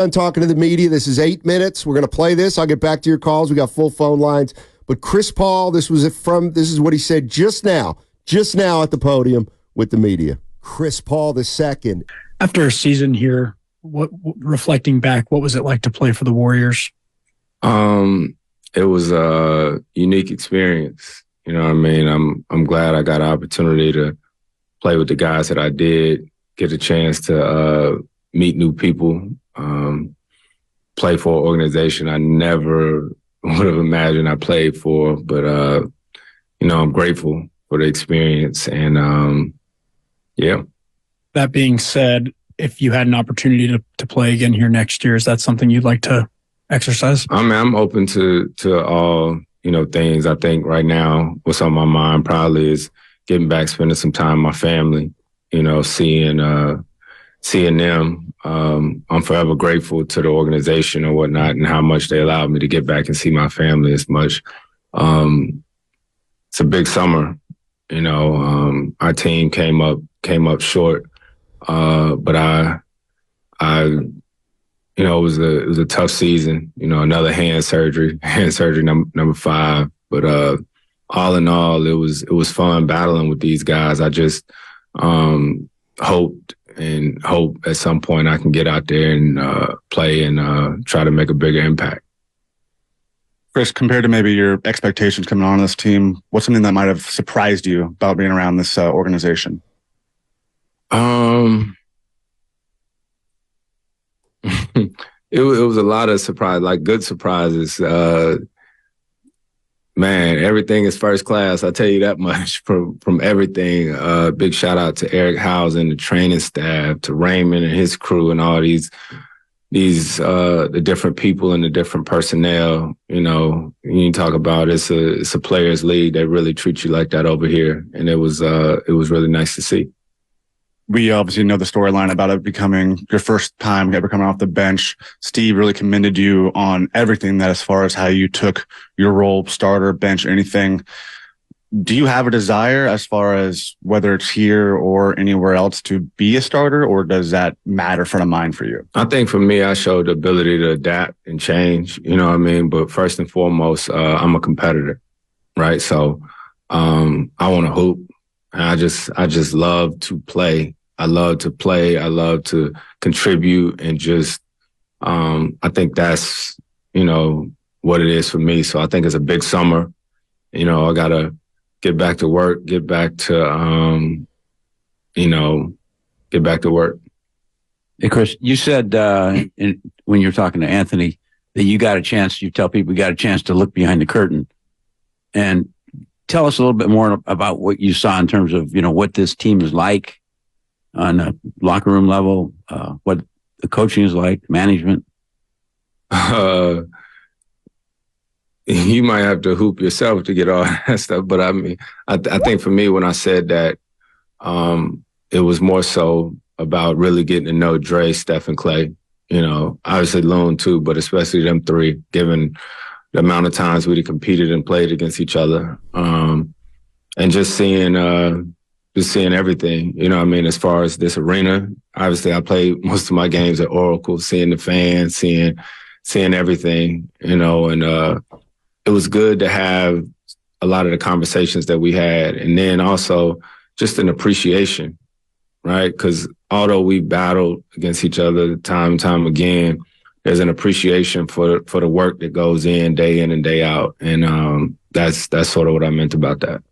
Done talking to the media. This is 8 minutes. We're going to play this. I'll get back to your calls. We got full phone lines. But Chris Paul, this is what he said just now at the podium with the media. Chris Paul II. After a season here, reflecting back, what was it like to play for the Warriors? It was a unique experience. You know what I mean? I'm glad I got an opportunity to play with the guys that I did, get a chance to meet new people, play for an organization I never would have imagined I played for. But, I'm grateful for the experience. And, yeah. That being said, if you had an opportunity to play again here next year, is that something you'd like to exercise? I'm open to all, things. I think right now what's on my mind probably is getting back, spending some time with my family, seeing them. I'm forever grateful to the organization and whatnot and how much they allowed me to get back and see my family as much. It's a big summer, our team came up short. But it was a tough season, another hand surgery number 5. But, all in all, it was fun battling with these guys. I just, hope at some point I can get out there and, play and, try to make a bigger impact. Chris, compared to maybe your expectations coming on this team, what's something that might have surprised you about being around this organization? It was a lot of surprise, like good surprises. Man, everything is first class. I'll tell you that much from everything. Big shout out to Eric Howes and the training staff, to Raymond and his crew and all these the different people and the different personnel. You talk about it's a players' league. They really treat you like that over here, and it was really nice to see. We obviously know the storyline about it becoming your first time ever coming off the bench. Steve really commended you on everything that, as far as how you took your role, starter, bench, anything. Do you have a desire as far as whether it's here or anywhere else to be a starter, or does that matter front of mind for you? I think for me, I showed the ability to adapt and change, you know what I mean? But first and foremost, I'm a competitor, right? So I want to hoop. I just love to play. I love to play. I love to contribute, and just I think that's, what it is for me. So I think it's a big summer. I got to get back to work, get back to work. Hey, Chris, you said when you were talking to Anthony that you tell people you got a chance to look behind the curtain. And tell us a little bit more about what you saw in terms of, what this team is like on a locker room level, what the coaching is like, management. You might have to hoop yourself to get all that stuff. But I mean, I think for me, when I said that, it was more so about really getting to know Dre, Steph, and Clay. Obviously Loon too, but especially them three, given the amount of times we competed and played against each other. And just seeing everything, as far as this arena. Obviously, I played most of my games at Oracle, seeing the fans, seeing everything, and it was good to have a lot of the conversations that we had. And then also just an appreciation, right? Because although we battled against each other time and time again, there's an appreciation for the work that goes in and day out. And that's sort of what I meant about that.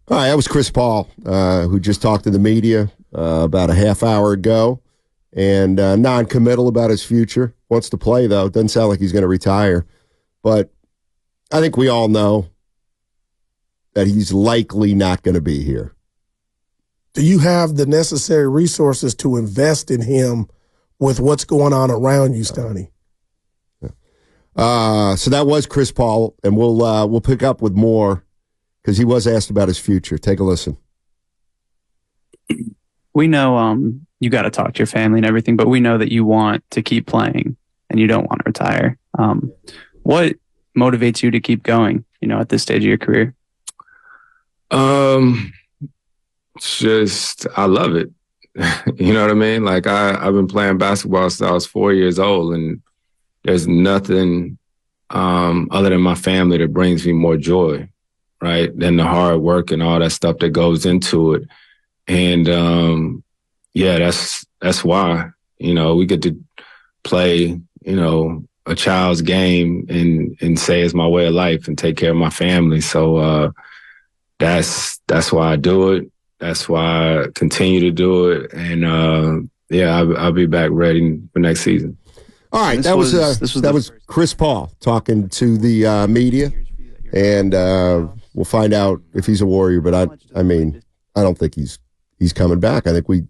All right, that was Chris Paul, who just talked to the media about a half hour ago, and non-committal about his future. Wants to play, though. Doesn't sound like he's going to retire. But I think we all know that he's likely not going to be here. Do you have the necessary resources to invest in him with what's going on around you, Stoney? So that was Chris Paul, and we'll pick up with more, because he was asked about his future. Take a listen. We know you got to talk to your family and everything, but we know that you want to keep playing and you don't want to retire. What motivates you to keep going, at this stage of your career? It's just, I love it. You know what I mean? Like I've been playing basketball since I was 4 years old, and there's nothing other than my family that brings me more joy, right? Than the hard work and all that stuff that goes into it. And yeah, that's why, you know, we get to play, you know, a child's game and say it's my way of life and take care of my family. So that's why I do it. That's why I continue to do it. And yeah, I'll be back ready for next season. All right, that was Chris Paul talking to the media, and we'll find out if he's a Warrior. But I mean, I don't think he's coming back. I mean,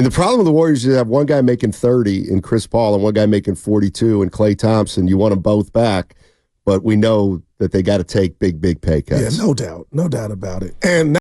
the problem with the Warriors is you have one guy making 30 in Chris Paul and one guy making 42 in Klay Thompson. You want them both back, but we know that they got to take big pay cuts. Yeah, no doubt about it. And